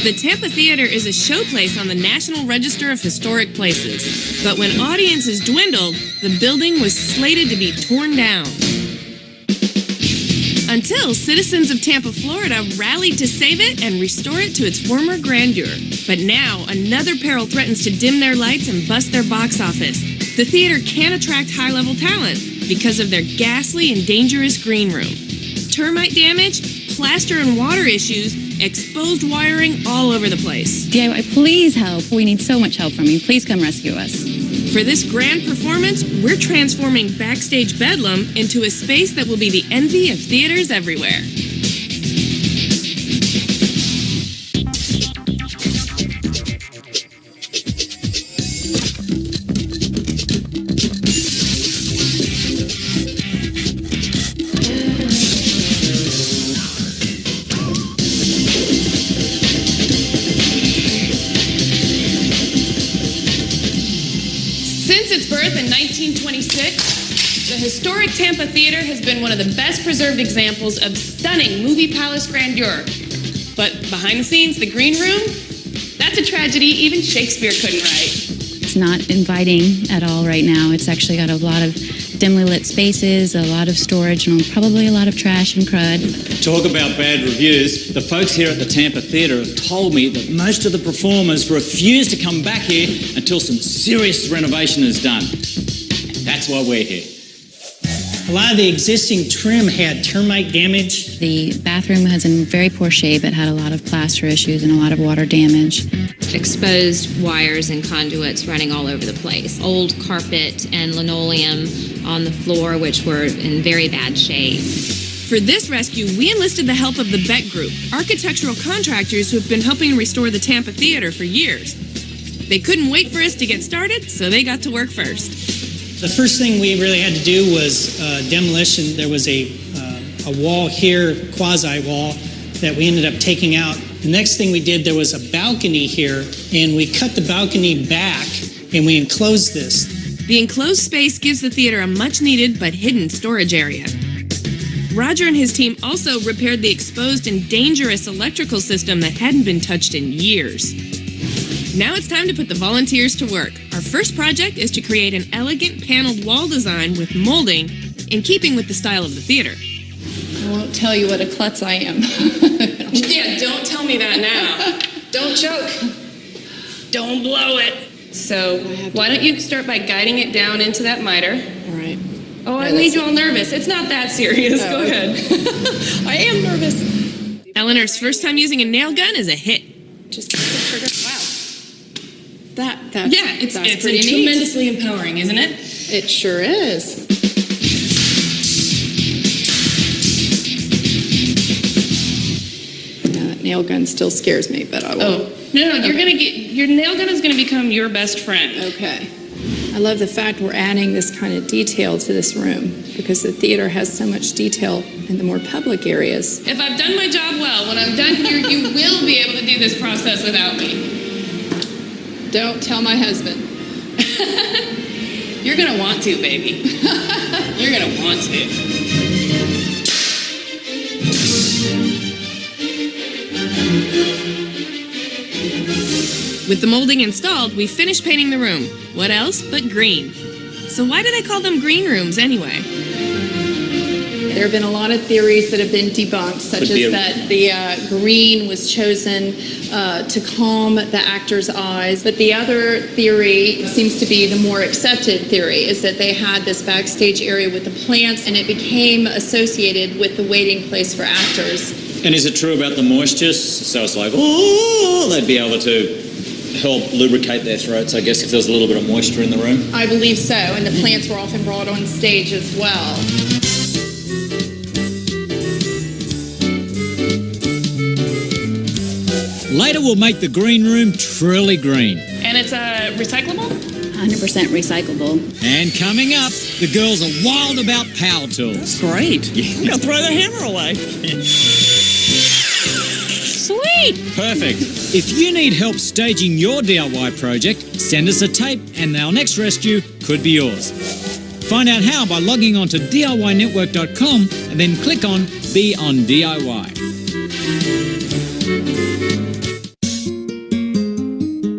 The Tampa Theatre is a showplace on the National Register of Historic Places. But when audiences dwindled, the building was slated to be torn down. Until citizens of Tampa, Florida rallied to save it and restore it to its former grandeur. But now, another peril threatens to dim their lights and bust their box office. The theater can't attract high-level talent because of their ghastly and dangerous green room. Termite damage, plaster and water issues, exposed wiring all over the place. DIY, please help. We need so much help from you. Please come rescue us. For this grand performance, we're transforming Backstage Bedlam into a space that will be the envy of theaters everywhere. Since its birth in 1926, the historic Tampa Theatre has been one of the best preserved examples of stunning movie palace grandeur. But behind the scenes, the green room, that's a tragedy even Shakespeare couldn't write. It's not inviting at all right now. It's actually got a lot of dimly lit spaces, a lot of storage, and probably a lot of trash and crud. Talk about bad reviews. The folks here at the Tampa Theatre have told me that most of the performers refuse to come back here until some serious renovation is done. That's why we're here. A lot of the existing trim had termite damage. The bathroom was in very poor shape. It had a lot of plaster issues and a lot of water damage. Exposed wires and conduits running all over the place. Old carpet and linoleum on the floor, which were in very bad shape. For this rescue, we enlisted the help of the Beck Group, architectural contractors who have been helping restore the Tampa Theatre for years. They couldn't wait for us to get started, so they got to work first. The first thing we really had to do was demolition. There was a wall here, quasi-wall, that we ended up taking out. The next thing we did, there was a balcony here, and we cut the balcony back, and we enclosed this. The enclosed space gives the theater a much-needed but hidden storage area. Roger and his team also repaired the exposed and dangerous electrical system that hadn't been touched in years. Now it's time to put the volunteers to work. Our first project is to create an elegant paneled wall design with molding in keeping with the style of the theater. I won't tell you what a klutz I am. Yeah, don't tell me that now. Don't choke. Don't blow it. So why don't you start by guiding it down into that miter. All right. Oh, I made you all nervous. It's not that serious. Go ahead. I am nervous. Eleanor's first time using a nail gun is a hit. Just press the trigger. Wow. That's it's pretty neat. tremendously empowering, isn't it? It sure is. That nail gun still scares me, but I will. Oh, no, you're gonna get, your nail gun is gonna become your best friend. Okay. I love the fact we're adding this kind of detail to this room because the theater has so much detail in the more public areas. If I've done my job well, when I'm done here, you will be able to do this process without me. Don't tell my husband. You're gonna want to, baby. You're gonna want to. With the molding installed, we finished painting the room. What else but green? So why do they call them green rooms anyway? There have been a lot of theories that have been debunked, such as that the green was chosen to calm the actors' eyes. But the other theory seems to be the more accepted theory, is that they had this backstage area with the plants and it became associated with the waiting place for actors. And is it true about the moisture? So it's like, oh, they'd be able to help lubricate their throats, I guess, if there was a little bit of moisture in the room? I believe so, and the plants were often brought on stage as well. Later we'll make the green room truly green. And it's recyclable? 100% recyclable. And coming up, the girls are wild about power tools. That's great. Yeah. I'm going to throw the hammer away. Sweet! Perfect. If you need help staging your DIY project, send us a tape and our next rescue could be yours. Find out how by logging on to DIYnetwork.com and then click on Be on DIY.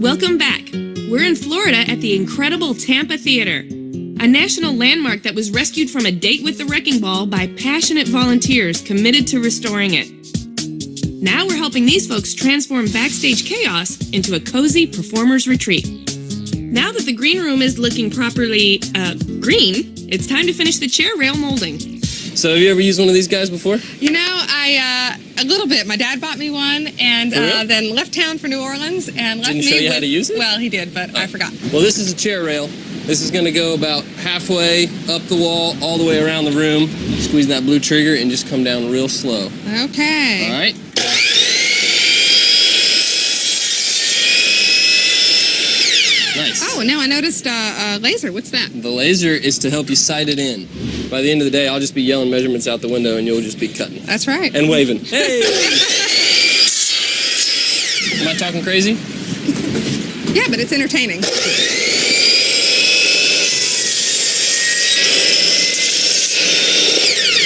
Welcome back. We're in Florida at the incredible Tampa Theatre, a national landmark that was rescued from a date with the wrecking ball by passionate volunteers committed to restoring it. Now we're helping these folks transform backstage chaos into a cozy performer's retreat. Now that the green room is looking properly green, it's time to finish the chair rail molding. So have you ever used one of these guys before? You know, a little bit. My dad bought me one and then left town for New Orleans and left me Didn't show you how to use it? Well, he did, but I forgot. Well, this is a chair rail. This is going to go about halfway up the wall, all the way around the room. Squeeze that blue trigger and just come down real slow. Okay. All right. Nice. Oh, now I noticed a laser. What's that? The laser is to help you sight it in. By the end of the day, I'll just be yelling measurements out the window and you'll just be cutting. That's right. And waving. Hey! Am I talking crazy? Yeah, but it's entertaining.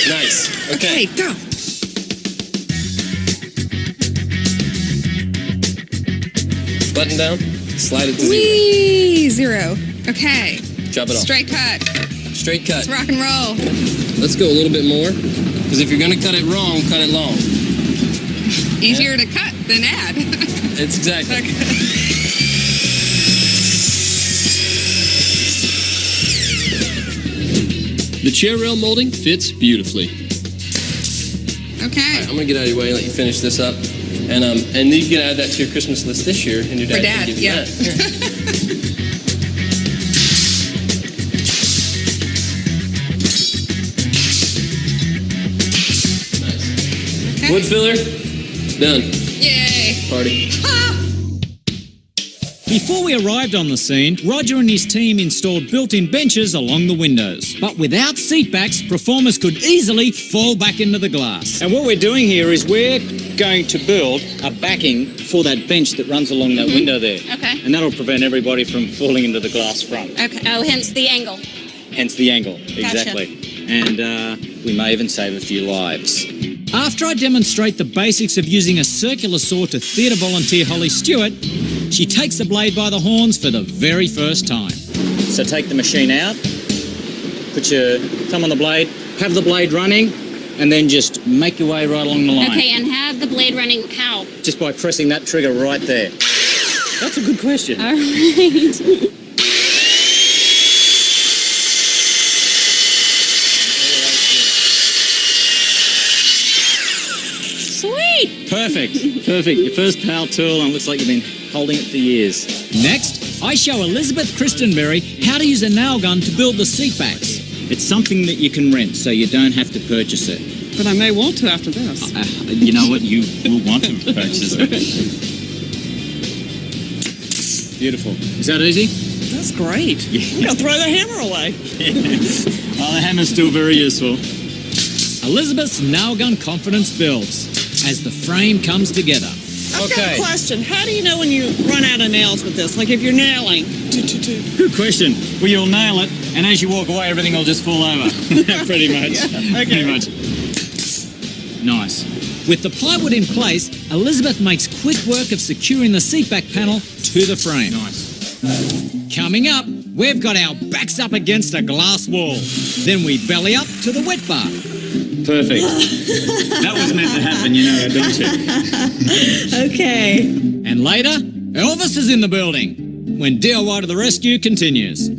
Nice. Okay, go. Button down. Slide it to 0. Wee, 0. Okay. Drop it off. Straight cut. Straight cut. Let's rock and roll. Let's go a little bit more. Because if you're going to cut it wrong, cut it long. Easier to cut than add. It's exactly. Okay. The chair rail molding fits beautifully. Okay. All right, I'm going to get out of your way and let you finish this up. And you can add that to your Christmas list this year, and your dad can give you that. Here. Nice. Okay. Wood filler, done. Yay. Party. Before we arrived on the scene, Roger and his team installed built-in benches along the windows. But without seatbacks, performers could easily fall back into the glass. And what we're doing here is we're going to build a backing for that bench that runs along that window there. Okay. And that'll prevent everybody from falling into the glass front. Okay. Oh, hence the angle. Hence the angle. Exactly. And we may even save a few lives. After I demonstrate the basics of using a circular saw to theatre volunteer Holly Stewart, she takes the blade by the horns for the very first time. So take the machine out, put your thumb on the blade, have the blade running, and then just make your way right along the line. Okay, and have the blade running how? Just by pressing that trigger right there. That's a good question. All right. Sweet. Perfect. Perfect. Your first power tool, and it looks like you've been holding it for years. Next, I show Elizabeth Christenberry how to use a nail gun to build the seatbacks. It's something that you can rent, so you don't have to purchase it. But I may want to after this. You know what? You will want to purchase it. Beautiful. Is that easy? That's great. I'm going to throw the hammer away. Well, the hammer's still very useful. Elizabeth's nail gun confidence builds as the frame comes together. I've got a question. How do you know when you run out of nails with this? Like if you're nailing. Good question. Well, you'll nail it, and as you walk away, everything will just fall over. Pretty much. Yeah, okay. Pretty much. Nice. With the plywood in place, Elizabeth makes quick work of securing the seatback panel to the frame. Nice. Coming up, we've got our backs up against a glass wall. Then we belly up to the wet bar. Perfect. That was meant to happen, you know, don't you? Okay. And later, Elvis is in the building when DIY to the rescue continues.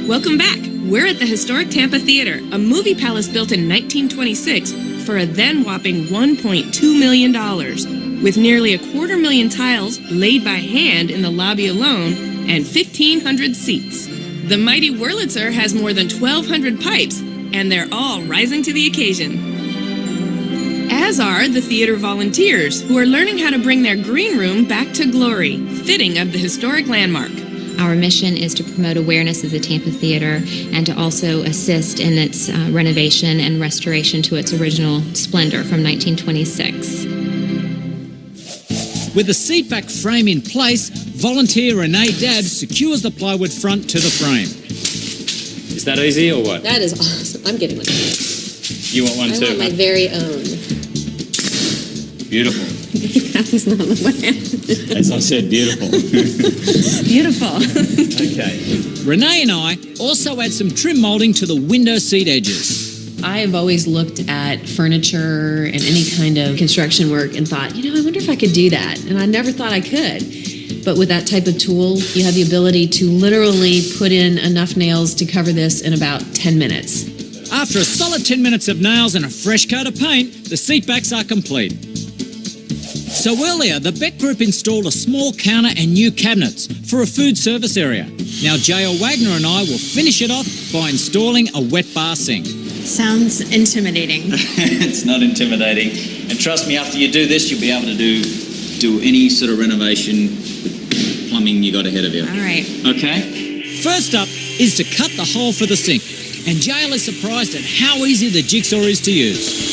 Welcome back. We're at the historic Tampa Theatre, a movie palace built in 1926 for a then whopping $1.2 million, with nearly 250,000 tiles laid by hand in the lobby alone and 1,500 seats. The mighty Wurlitzer has more than 1,200 pipes, and they're all rising to the occasion. As are the theater volunteers, who are learning how to bring their green room back to glory, fitting of the historic landmark. Our mission is to promote awareness of the Tampa Theatre and to also assist in its renovation and restoration to its original splendor from 1926. With the seatback frame in place, volunteer Renee Dabbs secures the plywood front to the frame. Is that easy or what? That is awesome. I'm getting one. You want one too? I want my very own. Beautiful. That's not the way. As I said, beautiful. Beautiful. Okay. Renee and I also add some trim moulding to the window seat edges. I have always looked at furniture and any kind of construction work and thought, I wonder if I could do that. And I never thought I could. But with that type of tool, you have the ability to literally put in enough nails to cover this in about 10 minutes. After a solid 10 minutes of nails and a fresh coat of paint, the seatbacks are complete. So earlier, the Beck Group installed a small counter and new cabinets for a food service area. Now J.L. Wagner and I will finish it off by installing a wet bar sink. Sounds intimidating. It's not intimidating. And trust me, after you do this, you'll be able to do any sort of renovation plumbing you got ahead of you. All right. Okay? First up is to cut the hole for the sink. And JL is surprised at how easy the jigsaw is to use.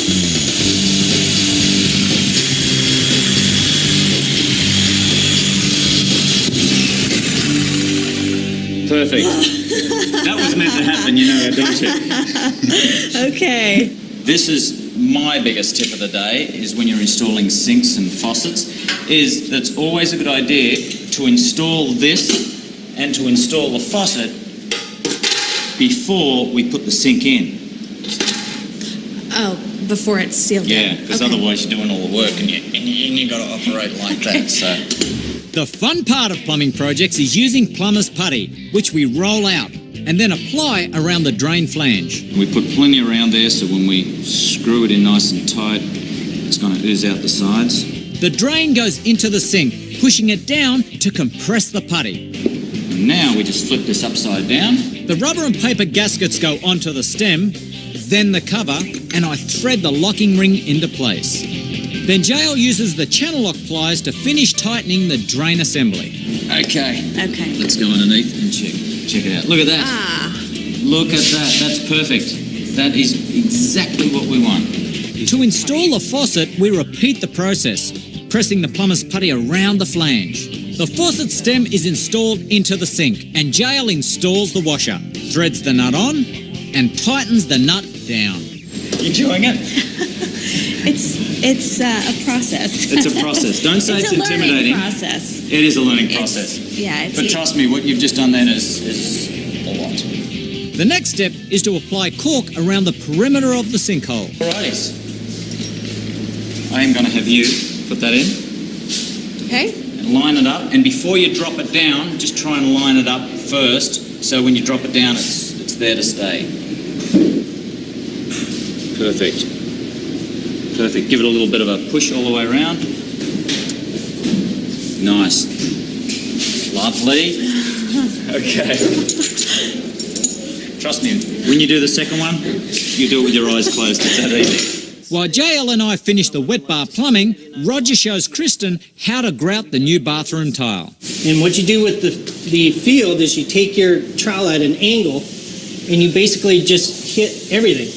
Perfect. That was meant to happen, don't you? Okay. This is my biggest tip of the day, is when you're installing sinks and faucets, is that's always a good idea to install this and to install the faucet before we put the sink in. Oh, before it's sealed in. Yeah, because otherwise you're doing all the work and you got to operate like that, so... The fun part of plumbing projects is using plumber's putty, which we roll out and then apply around the drain flange. We put plenty around there, so when we screw it in nice and tight, it's going to ooze out the sides. The drain goes into the sink, pushing it down to compress the putty. And now we just flip this upside down. The rubber and paper gaskets go onto the stem, then the cover, and I thread the locking ring into place. Then JL uses the channel lock pliers to finish tightening the drain assembly. Okay. Okay. Let's go underneath and check it out. Look at that. Look at that. That's perfect. That is exactly what we want. To install the faucet, we repeat the process, pressing the plumber's putty around the flange. The faucet stem is installed into the sink, and JL installs the washer, threads the nut on, and tightens the nut down. You enjoying it? It's a process. It's a process. Don't say it's intimidating. It's a learning process. It is a learning process. But trust me, what you've just done then is a lot. The next step is to apply cork around the perimeter of the sinkhole. Alrighties. I am going to have you put that in. Okay. And line it up. And before you drop it down, just try and line it up first, so when you drop it down, it's there to stay. Perfect. Perfect. Give it a little bit of a push all the way around. Nice. Lovely. Okay. Trust me, when you do the second one, you do it with your eyes closed. It's that easy. While JL and I finish the wet bar plumbing, Roger shows Kristen how to grout the new bathroom tile. And what you do with the field is you take your trowel at an angle and you basically just hit everything.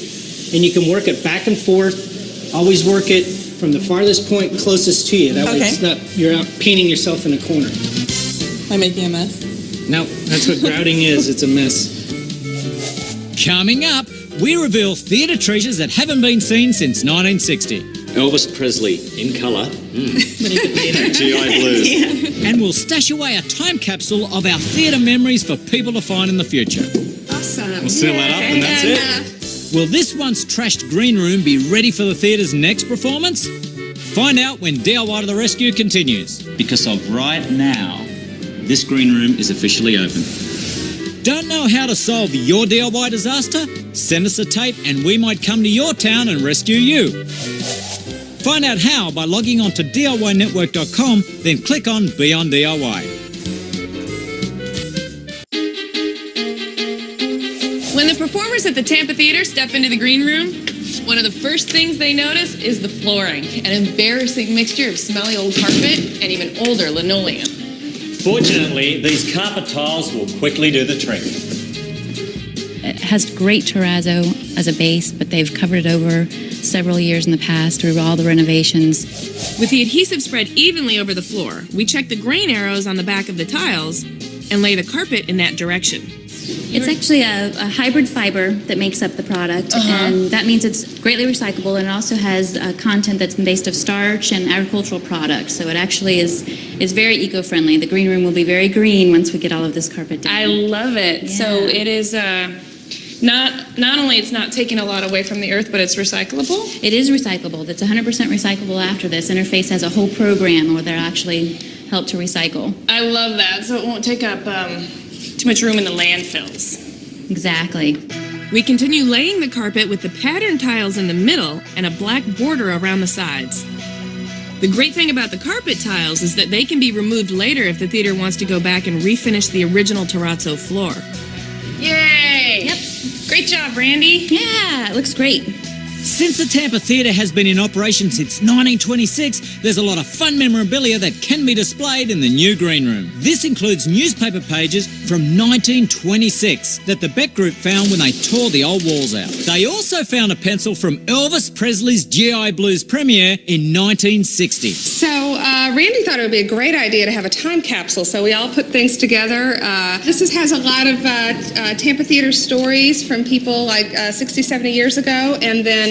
And you can work it back and forth. Always work it from the farthest point closest to you. That way it's not, you're out painting yourself in a corner. Am I making a mess? No, that's what grouting is. It's a mess. Coming up, we reveal theatre treasures that haven't been seen since 1960. Elvis Presley in colour. GI Blues. Yeah. And we'll stash away a time capsule of our theatre memories for people to find in the future. Awesome. We'll seal that up and that's it. Will this once trashed green room be ready for the theatre's next performance? Find out when DIY to the Rescue continues. Because of right now, this green room is officially open. Don't know how to solve your DIY disaster? Send us a tape and we might come to your town and rescue you. Find out how by logging on to DIYnetwork.com, then click on Be on DIY. When the performers at the Tampa Theatre step into the green room, one of the first things they notice is the flooring, an embarrassing mixture of smelly old carpet and even older linoleum. Fortunately, these carpet tiles will quickly do the trick. It has great terrazzo as a base, but they've covered it over several years in the past through all the renovations. With the adhesive spread evenly over the floor, we check the grain arrows on the back of the tiles and lay the carpet in that direction. It's actually a hybrid fiber that makes up the product, and that means it's greatly recyclable, and it also has content that's based of starch and agricultural products, so it actually is very eco-friendly. The green room will be very green once we get all of this carpet down. I love it. Yeah. So it is not only it's not taking a lot away from the earth, but it's recyclable? It is recyclable. It's 100% recyclable after this. Interface has a whole program where they'll actually help to recycle. I love that, so it won't take up too much room in the landfills. Exactly. We continue laying the carpet with the pattern tiles in the middle and a black border around the sides. The great thing about the carpet tiles is that they can be removed later if the theater wants to go back and refinish the original terrazzo floor. Yay! Yep. Great job, Randy. Yeah, it looks great. Since the Tampa Theatre has been in operation since 1926, there's a lot of fun memorabilia that can be displayed in the new green room. This includes newspaper pages from 1926 that the Beck Group found when they tore the old walls out. They also found a pencil from Elvis Presley's GI Blues premiere in 1960. So Randy thought it would be a great idea to have a time capsule, so we all put things together. This has a lot of Tampa Theatre stories from people like 60, 70 years ago, and then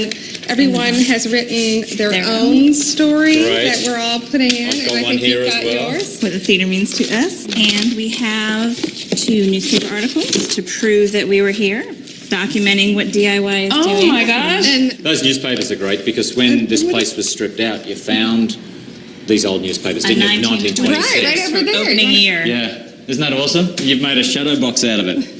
everyone has written their own story that we're all putting in. I've got and I one think here you've as got well. yours. What the theater means to us. And we have 2 newspaper articles to prove that we were here, documenting what DIY is doing. Oh my gosh. And Those newspapers are great because when this place was stripped out, you found these old newspapers, didn't you? 1926. right over there. Opening year. Yeah. Isn't that awesome? You've made a shadow box out of it.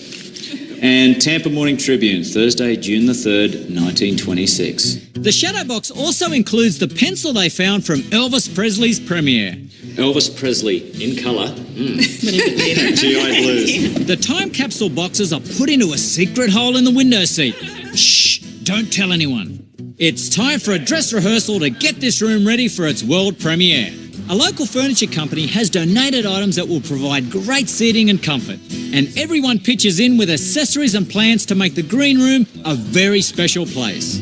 And Tampa Morning Tribune, Thursday, June the 3rd, 1926. The shadow box also includes the pencil they found from Elvis Presley's premiere. Elvis Presley, in colour. GI Blues. The time capsule boxes are put into a secret hole in the window seat. Shh, don't tell anyone. It's time for a dress rehearsal to get this room ready for its world premiere. A local furniture company has donated items that will provide great seating and comfort. And everyone pitches in with accessories and plans to make the green room a very special place.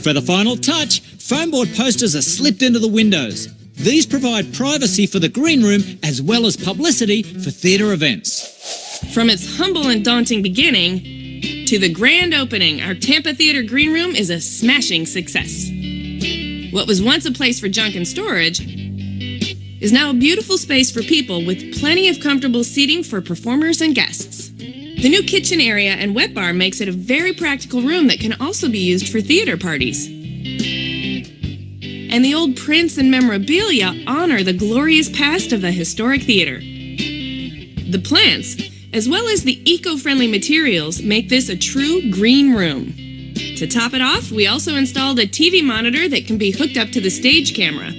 For the final touch, foam board posters are slipped into the windows. These provide privacy for the green room as well as publicity for theatre events. From its humble and daunting beginning to the grand opening, our Tampa Theatre green room is a smashing success. What was once a place for junk and storage is now a beautiful space for people with plenty of comfortable seating for performers and guests. The new kitchen area and wet bar makes it a very practical room that can also be used for theater parties. And the old prints and memorabilia honor the glorious past of the historic theater. The plants, as well as the eco-friendly materials, make this a true green room. To top it off, we also installed a TV monitor that can be hooked up to the stage camera.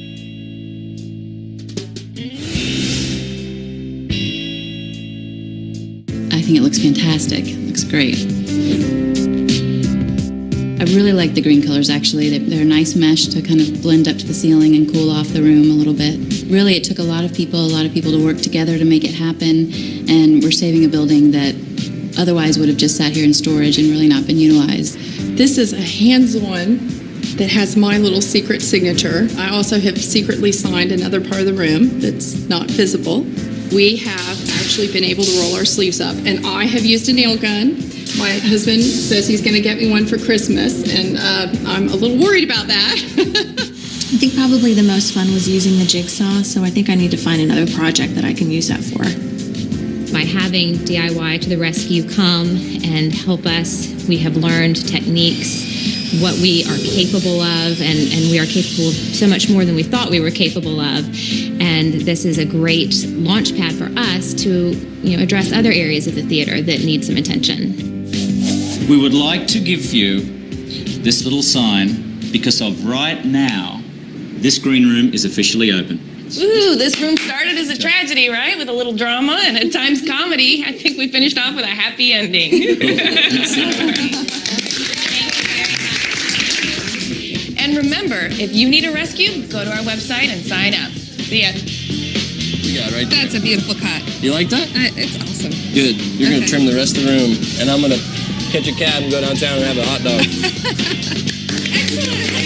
I think it looks fantastic. It looks great. I really like the green colors, actually. They're a nice mesh to kind of blend up to the ceiling and cool off the room a little bit. Really, it took a lot of people to work together to make it happen, and we're saving a building that otherwise would have just sat here in storage and really not been utilized. This is a hands-on that has my little secret signature. I also have secretly signed another part of the room that's not visible. We have actually been able to roll our sleeves up, and I have used a nail gun. My husband says he's going to get me one for Christmas, and I'm a little worried about that. I think probably the most fun was using the jigsaw, so I think I need to find another project that I can use that for. By having DIY to the rescue come and help us, we have learned techniques, what we are capable of, and we are capable of so much more than we thought we were capable of. And this is a great launch pad for us to, address other areas of the theater that need some attention. We would like to give you this little sign because of right now, this green room is officially open. Ooh, this room started as a tragedy, right? With a little drama and at times comedy. I think we finished off with a happy ending. And remember, if you need a rescue, go to our website and sign up. See ya. We got it right there. That's a beautiful cut. You like that? It's awesome. Good. You're going to trim the rest of the room, and I'm going to catch a cab and go downtown and have a hot dog. Excellent.